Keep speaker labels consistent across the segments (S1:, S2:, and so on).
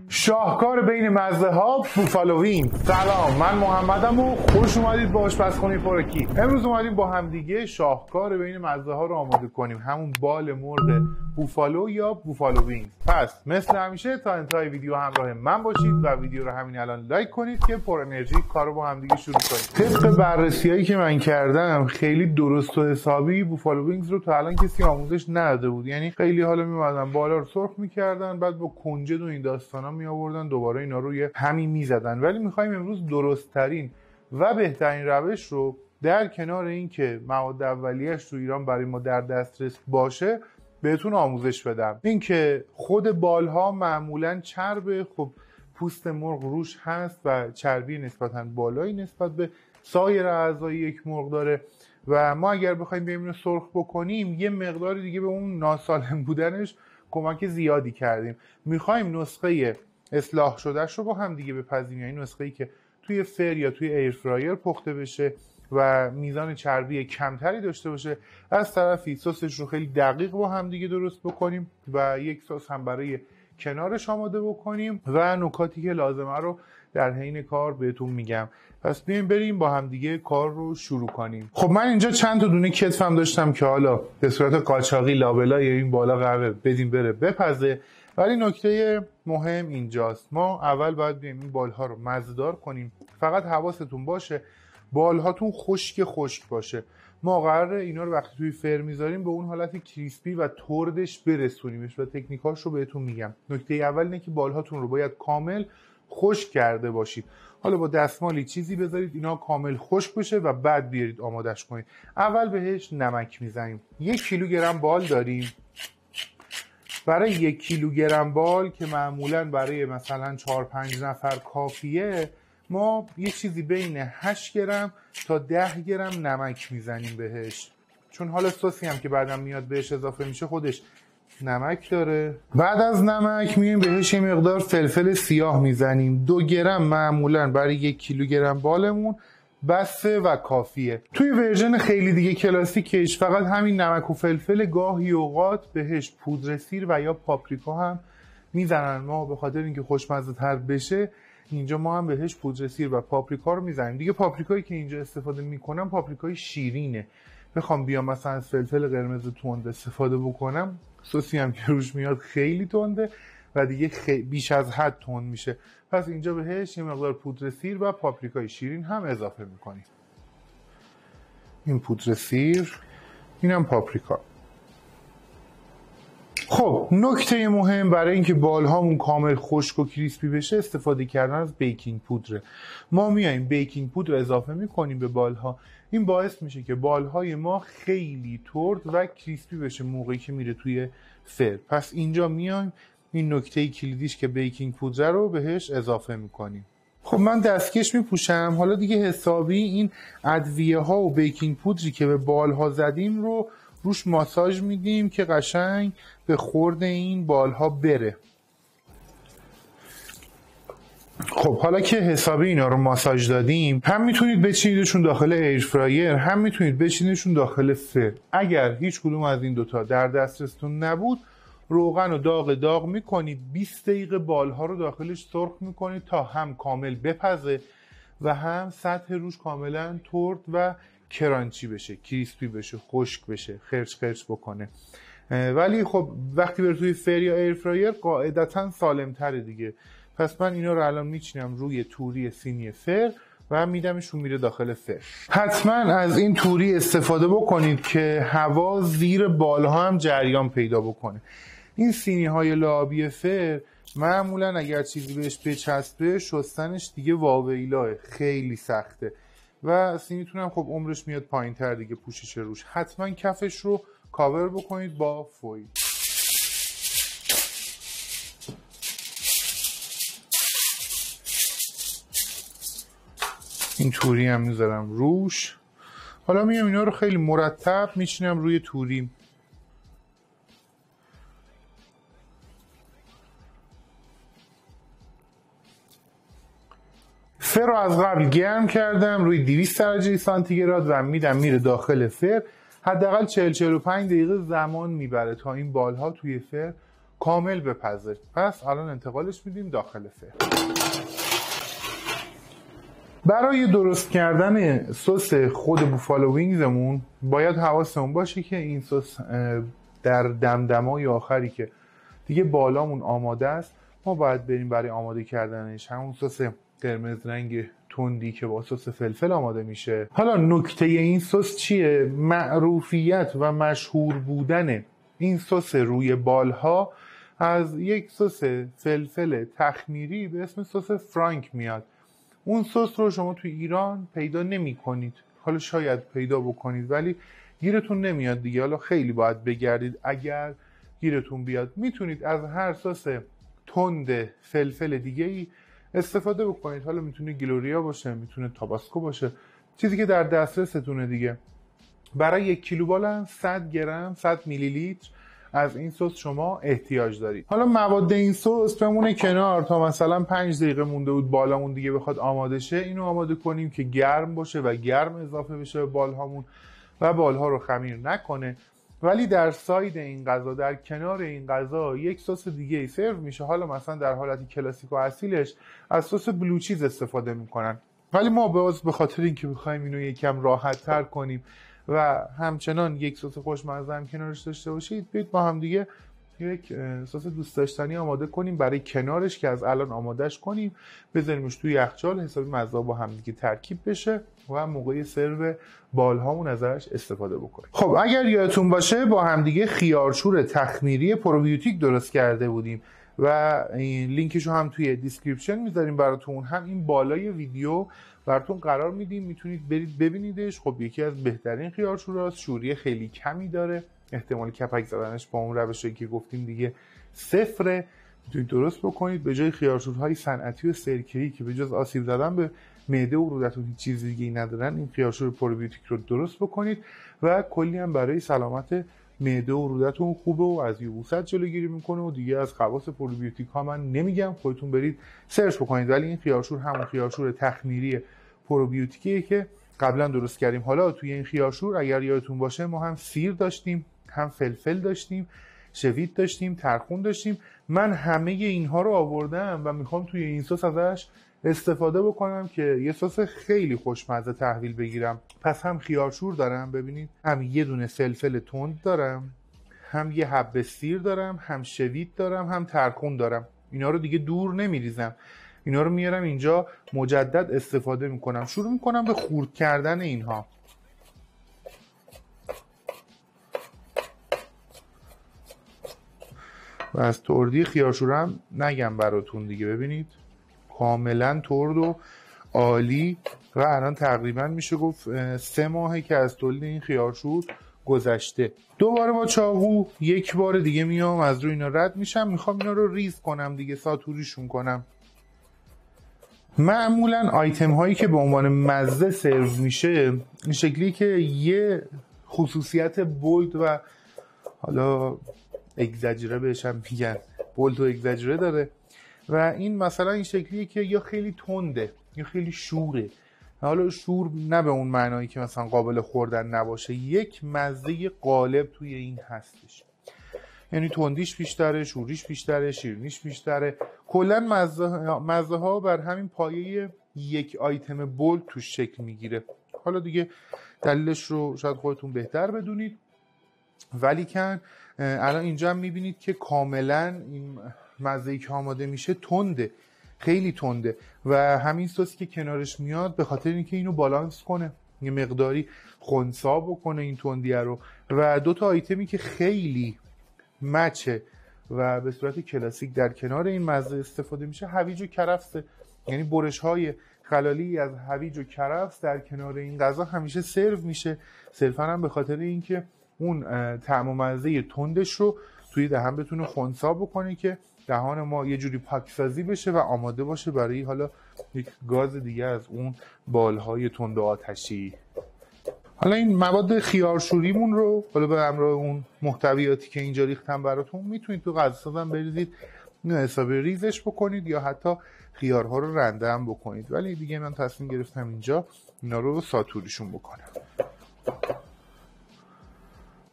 S1: شاهکار بین مزه ها بوفالو وینگ. سلام، من محمدم و خوش اومدید به آشپزخونه خوراکی. امروز اومدیم با همدیگه شاهکار بین مزه ها رو آماده کنیم، همون بال مرغ بوفالو یا بوفالو وینگ. پس مثل همیشه تا انتهای ویدیو همراه من باشید و ویدیو رو همین الان لایک کنید که پر انرژی کارو با همدیگه شروع کنیم. طبق بررسیایی که من کردم خیلی درست و حسابی بوفالو وینگز رو تا الان کسی آموزش نداده بود، یعنی خیلی حالا میومدن بالا رو سرخ میکردن، بعد با کنجد و این داستانا می آوردن دوباره اینا رو روی همین میزدن. ولی میخوایم امروز درست ترین و بهترین روش رو در کنار این که مواد اولیه‌اش تو ایران برای ما در دسترس باشه بهتون آموزش بدم. این که خود بالها معمولا چرب، خب پوست مرغ روش هست و چربی نسبتاً بالایی نسبت به سایر اعضای یک مرغ داره و ما اگر بخوایم بریم اینو سرخ بکنیم یه مقدار دیگه به اون ناسالم بودنش کمک زیادی کردیم. میخوایم نسخه اصلاح شدهش رو با هم دیگه بپزیم، یعنی نسخه‌ای که توی فر یا توی ایر فرایر پخته بشه و میزان چربی کمتری داشته باشه. از طرفی سسش رو خیلی دقیق با هم دیگه درست بکنیم و یک سس هم برای کنارش آماده بکنیم و نکاتی که لازمه رو در حین کار بهتون میگم. پس بیایم بریم با هم دیگه کار رو شروع کنیم. خب من اینجا چند تا دونه کتفم داشتم که حالا به صورت قاچاقی لابلای این بالا قراره بدیم بره بپزه، ولی نکته مهم اینجاست. ما اول باید بیایم این بالها رو مزه‌دار کنیم. فقط حواستون باشه بالهاتون خشک باشه. ما قراره اینا رو وقتی توی فر میذاریم به اون حالت کریسپی و تردش برسونیمش و تکنیکاش رو بهتون میگم. نکته اول اینه که بالهاتون رو باید کامل خشک کرده باشید. حالا با دستمالی چیزی بذارید اینا کامل خشک بشه و بعد بیارید آمادش کنید. اول بهش نمک میزنیم. 1 کیلوگرم بال داریم. برای 1 کیلوگرم بال که معمولا برای مثلا 4-5 نفر کافیه، ما یه چیزی بین 8 گرم تا 10 گرم نمک میزنیم بهش، چون حالا سوسی هم که بعدم میاد بهش اضافه میشه خودش نمک داره. بعد از نمک میایم بهش یه مقدار فلفل سیاه میزنیم. 2 گرم معمولا برای 1 کیلوگرم بالمون بسه و کافیه. توی ورژن خیلی دیگه کلاسیکش فقط همین نمک و فلفل، گاهی اوقات بهش پودر سیر و یا پاپریکا هم میزنن. ما به خاطر اینکه خوشمزه تر بشه اینجا ما هم بهش پودر سیر و پاپریکا رو میزنیم. دیگه پاپریکایی که اینجا استفاده میکنم پاپریکای شیرینه. بخوام بیام مثلا از فلفل قرمز تند استفاده بکنم سوسی هم که روش میاد خیلی تنده و دیگه بیش از حد تند میشه. پس اینجا بهش یه مقدار پودر سیر و پاپریکای شیرین هم اضافه میکنیم. این پودر سیر، اینم پاپریکا. خب نکته مهم برای اینکه بالهامون کامل خشک و کریسپی بشه استفاده کردن از بیکینگ پودره. ما میایم بیکینگ پودر اضافه میکنیم به بالها. این باعث میشه که بالهای ما خیلی ترد و کریسپی بشه موقعی که میره توی فر. پس اینجا میایم این نکته کلیدیش که بیکینگ پودر رو بهش اضافه میکنیم. خب من دستکش میپوشم. حالا دیگه حسابی این ادویه ها و بیکینگ پودری که به بالها زدیم رو روش ماساژ میدیم که قشنگ به خورد این بالها بره. خب حالا که حسابی اینا رو ماساژ دادیم، هم میتونید بچینیدشون داخل ایر فرایر، هم میتونید بچینیدشون داخل فر. اگر هیچ کدوم از این دوتا در دسترستون نبود، روغن رو داغ میکنید، 20 دقیقه بالها رو داخلش سرخ میکنید تا هم کامل بپزه و هم سطح روش کاملا ترد و کرانچی بشه، کریسپی بشه، خشک بشه، خرچ بکنه. ولی خب وقتی بره توی فر یا ایر فرایر قاعدتا سالم تره دیگه. پس من اینا رو الان میچینم روی توری سینی فر و میدمشون میره داخل فر. حتما از این توری استفاده بکنید که هوا زیر بالها هم جریان پیدا بکنه. این سینی های لعابی فر معمولا اگر چیزی بهش بچسبه شستنش دیگه واویلاه، خیلی سخته و سینیتون هم خب عمرش میاد پایین تر دیگه پوشش روش. حتما کفش رو کاور بکنید با فویل. این توری هم میذارم روش. حالا میام اینا رو خیلی مرتب میچینم روی توری. فر رو از قبل گرم کردم روی 200 درجه سانتیگراد و میدم میره داخل فر. حداقل 40-45 دقیقه زمان میبره تا این بالها توی فر کامل بپزه. پس الان انتقالش میدیم داخل فر. برای درست کردن سس خود بوفالو وینگزمون باید حواسمون باشه که این سس در دمدمای آخری که دیگه بالامون آماده است ما باید بریم برای آماده کردنش. همون سس قرمز رنگ تندی که با سس فلفل آماده میشه. حالا نکته این سس چیه؟ معروفیت و مشهور بودن این سس روی بالها از یک سس فلفل تخمیری به اسم سس فرانک میاد. اون سس رو شما توی ایران پیدا نمی کنید. حالا شاید پیدا بکنید ولی گیرتون نمیاد دیگه. حالا خیلی باید بگردید اگر گیرتون بیاد. میتونید از هر سس تند فلفل دیگه ای استفاده بکنید. حالا میتونه گلوریا باشه، میتونه تاباسکو باشه، چیزی که در دسترستونه دیگه. برای 1 کیلو بال 100 گرم 100 میلی لیتر از این سس شما احتیاج دارید. حالا مواد این سس بمونه کنار تا مثلا 5 دقیقه مونده بود بالامون دیگه بخواد آماده شه. اینو آماده کنیم که گرم باشه و گرم اضافه بشه به بالهامون و بالها رو خمیر نکنه. ولی در ساید این غذا، در کنار این غذا، یک سس دیگه ای سرو میشه. حالا مثلا در حالت کلاسیک و اصیلش از سس بلو چیز استفاده میکنن، ولی ما باز به خاطر اینکه بخوایم اینو یکم راحت تر کنیم و همچنان یک سس خوشمزه هم کنارش داشته باشید، بیایید با هم دیگه یک سس دوست داشتنی آماده کنیم برای کنارش که از الان آمادهش کنیم، بذاریمش توی یخچال حسابی مزه با هم دیگه ترکیب بشه و موقع سرو بالهامون ازش استفاده بکنیم. خب اگر یادتون باشه با هم دیگه خیارشور تخمیری پروبیوتیک درست کرده بودیم و این لینکشو هم توی دیسکریپشن میذاریم براتون، هم این بالای ویدیو براتون قرار میدیم، میتونید برید ببینیدش. خب یکی از بهترین خیارشوراست، شوری خیلی کمی داره، احتمال کپک زدنش با اون روشی که گفتیم دیگه صفره، میتونید درست بکنید. به جای خیارشورهای صنعتی و سرکه‌ای که به جز آسیب زدن به معده و رودتون هیچ چیز دیگه‌ای ندارن، این خیارشور پروبیوتیک رو درست بکنید و کلی هم برای سلامت معده و رودتون خوبه و از یبوست جلوگیری میکنه و دیگه از خواص پروبیوتیک ها من نمیگم، خودتون برید سرچ بکنید. ولی این خیارشور همون خیارشور تخمیری پروبیوتیکیه که قبلا درست کردیم. حالا توی این خیارشور اگر یادتون باشه ما هم سیر داشتیم، هم فلفل داشتیم، شوید داشتیم، ترخون داشتیم. من همه اینها رو آوردم و میخوام توی این سس ازش استفاده بکنم که یه سس خیلی خوشمزه تحویل بگیرم. پس هم خیارشور دارم، ببینید، هم یه دونه فلفل تند دارم، هم یه حبه سیر دارم، هم شوید دارم، هم ترخون دارم. اینا رو دیگه دور نمیریزم، اینا رو میارم اینجا مجدد استفاده میکنم. شروع میکنم به خورد کردن اینها. و از تردی خیارشورم نگم براتون دیگه، ببینید کاملا ترد و عالی و الان تقریبا میشه گفت 3 ماهه که از تولید این خیارشور گذشته. دوباره با چاقو یک بار دیگه میام از روی اینا رد میشم، میخوام اینا رو ریز کنم دیگه، ساتوریشون کنم. معمولا آیتم هایی که به عنوان مزه سرو میشه این شکلی که یه خصوصیت بولد و حالا اگزاجره بهش هم میگن، بولد و اگزاجره داره و این مثلا این شکلیه که یا خیلی تنده یا خیلی شوره. حالا شور نه به اون معنایی که مثلا قابل خوردن نباشه، یک مزه غالب توی این هستش، یعنی تندیش بیشتره، شوریش بیشتره، شیرینیش بیشتره. کلا مزه ها بر همین پایه یک آیتم بولد توش شکل میگیره. حالا دیگه دلیلش رو شاید خودتون بهتر بدونید، ولی کن الان اینجا هم میبینید که کاملا این مزه‌ای که آماده میشه تنده، خیلی تنده و همین سوسی که کنارش میاد به خاطر اینکه اینو بالانس کنه، یه مقداری خنثی بکنه این تندیه رو. و 2 تا آیتمی که خیلی مچه و به صورت کلاسیک در کنار این مزه استفاده میشه، هویج و کرفس، یعنی برش های خلالی از هویج و کرفس در کنار این غذا همیشه سرو میشه، صرفا هم به خاطر اینکه اون طعم و مزه تندش رو توی دهن بتونه خنثی بکنه که دهان ما یه جوری پاکسازی بشه و آماده باشه برای حالا یک گاز دیگه از اون بالهای تند آتشی. حالا این مواد خیارشوریمون رو حالا به همراه اون محتویاتی که اینجا ریختم براتون میتونید تو غذاسازم بریزید، اینو حسابی ریزش بکنید یا حتی خیارها رو رنده هم بکنید، ولی دیگه من تصمیم گرفتم اینجا اینا رو ساتوریشون بکنم.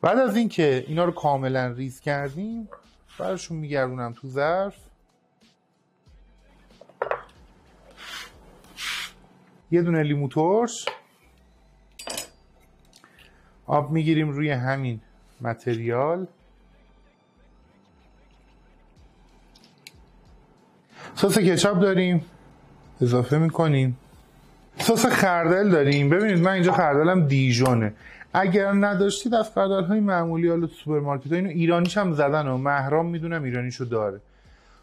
S1: بعد از اینکه اینا رو کاملا ریز کردیم براشون میگردونم تو ظرف. یه دونه لیمو ترش، آب میگیریم روی همین متریال، سس کچاپ داریم اضافه میکنیم، سس خردل داریم. ببینید من اینجا خردلم دیژونه، اگر نداشتید از خردل‌های معمولی حالا تو سوپرمارکت‌ها، اینو ایرانیش هم زدن و مهرام میدونم ایرانیشو داره،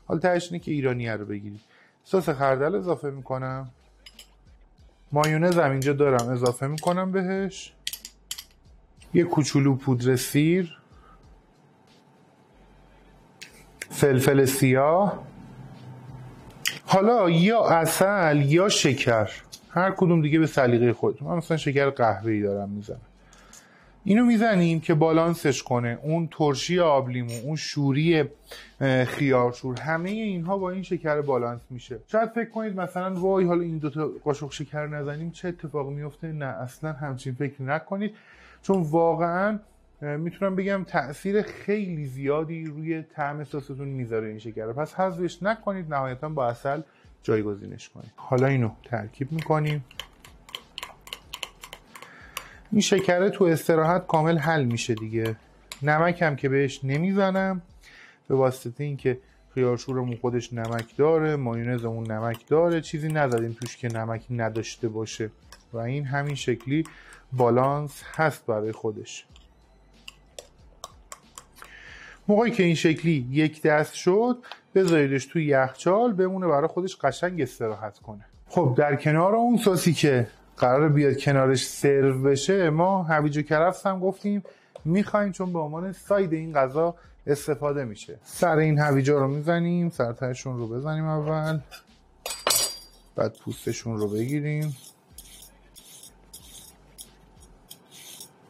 S1: حالا تهش اینه که ایرانیه رو بگیرید. سس خردل اضافه میکنم، مایونز هم اینجا دارم اضافه میکنم بهش، یه کوچولو پودر سیر، فلفل سیاه، حالا یا عسل یا شکر، هر کدوم دیگه به سلیقه خودتون. من مثلا شکر قهوه‌ای دارم میزنم. اینو میزنیم که بالانسش کنه، اون ترشی آب لیمو، اون شوری خیارشور، همه اینها با این شکر بالانس میشه. شاید فکر کنید مثلا وای حالا این دوتا قاشق شکر نزنیم چه اتفاقی میفته. نه اصلا همچین فکر نکنید، چون واقعا میتونم بگم تأثیر خیلی زیادی روی طعم ساستون میذاره این شکر. پس حذفش نکنید، نهایتا با عسل جایگزینش کنید. حالا اینو ترکیب میکنیم. این شکره تو استراحت کامل حل میشه دیگه. نمک هم که بهش نمیزنم، به واسطه اینکه خیارشورمون خودش نمک داره، مایونزمون نمک داره، چیزی نزدیم توش که نمک نداشته باشه و این همین شکلی بالانس هست برای خودش. موقعی که این شکلی یک دست شد بذاریدش توی یخچال بمونه برای خودش قشنگ استراحت کنه. خب در کنار اون ساسی که قراره بیاد کنارش سرو بشه، ما هویج و کرفس هم گفتیم میخوایم چون به عنوان ساید این غذا استفاده میشه. سر این هویجا رو میزنیم، سرتاشون رو بزنیم اول، بعد پوستشون رو بگیریم.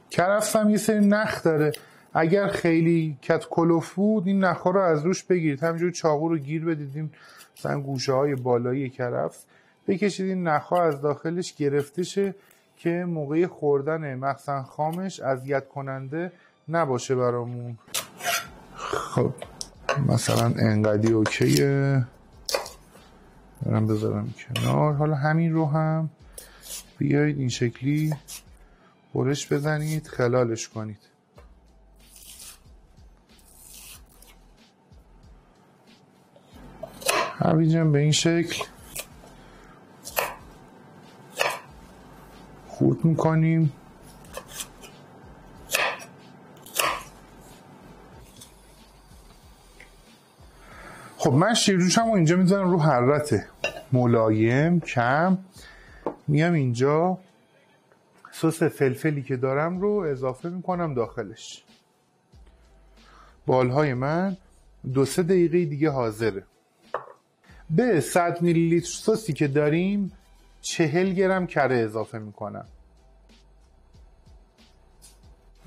S1: کرفس هم یه سری نخ داره، اگر خیلی کت کلوف بود این نخها رو از روش بگیرید، همینجور چاقو رو گیر بدید مثلا گوشه های بالایی کرفس بکشید، این نخها از داخلش گرفته شه که موقع خوردن مخصوصا خامش اذیت کننده نباشه برامون. خب مثلا انقدی اوکیه، برم بذارم کنار. حالا همین رو هم بیایید این شکلی برش بزنید، خلالش کنید. هویجم به این شکل خورد میکنیم. خب من شیرجوشم رو اینجا میذارم رو حرارت ملایم کم، میام اینجا سس فلفلی که دارم رو اضافه میکنم داخلش. بالهای من 2-3 دقیقه دیگه حاضره. به 100 میلی لیتر سسی که داریم 40 گرم کره اضافه میکنم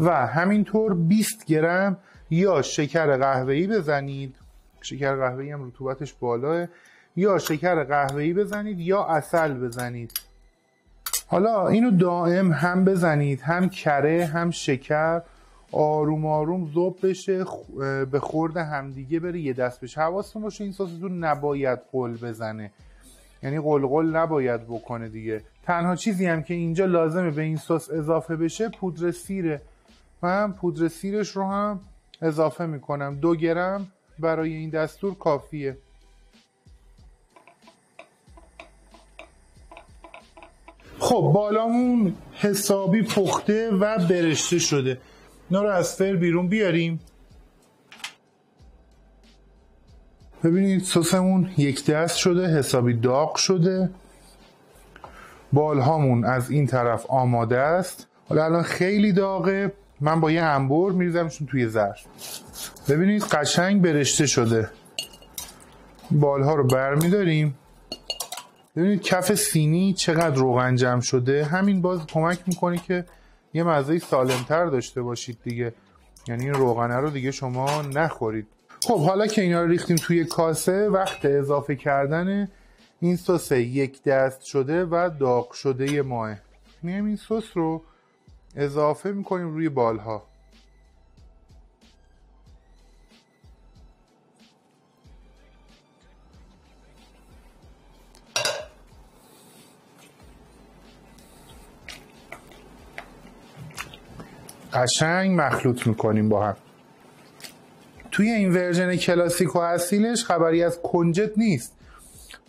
S1: و همینطور 20 گرم یا شکر قهوه‌ای بزنید، شکر قهوه‌ای هم رطوبتش بالاه، یا شکر قهوه‌ای بزنید یا عسل بزنید. حالا اینو دائم هم بزنید، هم کره هم شکر، آروم آروم ذوب بشه، به خورد همدیگه بره، یه دست بشه. حواستون باشه این سستون نباید قل بزنه، یعنی قلقل نباید بکنه دیگه. تنها چیزی هم که اینجا لازمه به این سس اضافه بشه پودر سیره. من پودر سیرش رو هم اضافه میکنم، 2 گرم برای این دستور کافیه. خب بالامون حسابی پخته و برشته شده، اینا رو از فر بیرون بیاریم. ببینید سسمون یک دست شده، حسابی داغ شده، بالهامون از این طرف آماده است. حالا الان خیلی داغه، من با یه انبر میریزمشون توی ظرف. ببینید قشنگ برشته شده. بالها رو برمیداریم، ببینید کف سینی چقدر روغن جمع شده. همین باز کمک میکنه که یه مزه سالمتر داشته باشید دیگه، یعنی این روغنه رو دیگه شما نخورید. خب حالا که اینا رو ریختیم توی کاسه، وقت اضافه کردن این سس یک دست شده و داغ شده ماه. میایم این سس رو اضافه میکنیم روی بالها. قشنگ مخلوط میکنیم با هم. توی این ورژن کلاسیک و اصیلش خبری از کنجد نیست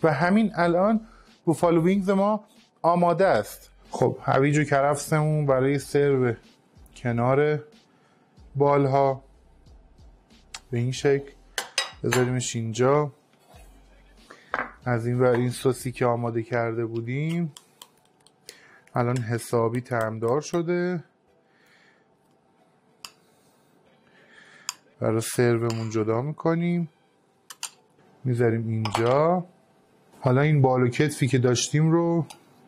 S1: و همین الان بوفالو وینگز ما آماده است. خب هویج و کرفسمون برای سرو کنار بالها به این شکل بذاریمش اینجا. از این ور این سوسی که آماده کرده بودیم الان حسابی طعمدار شده. برای سرومون جدا میکنیم، میذاریم اینجا. حالا این بال و کتفی که داشتیم رو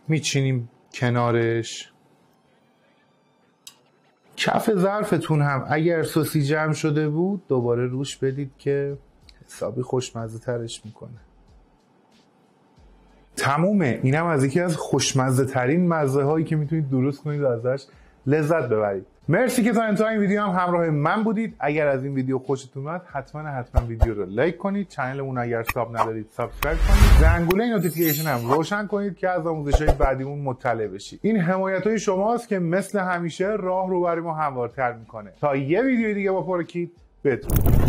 S1: میچینیم کنارش. کف ظرفتون هم اگر سوسی جمع شده بود دوباره روش بدید که حسابی خوشمزه ترش میکنه. تمومه. اینم از یکی از خوشمزه ترین مزه هایی که میتونید درست کنید و ازش لذت ببرید. مرسی که تا انتهای این ویدیو هم همراه من بودید. اگر از این ویدیو خوشتون اومد حتما ویدیو رو لایک کنید. چنلمون اگر ساب ندارید سابسکرایب کنید. زنگوله نوتیفیکیشن هم روشن کنید که از آموزش‌های بعدیمون مطلع بشید. این حمایت‌های شماست که مثل همیشه راه رو برای ما هموارتر میکنه. تا یه ویدیو دیگه با پورکی بدرود.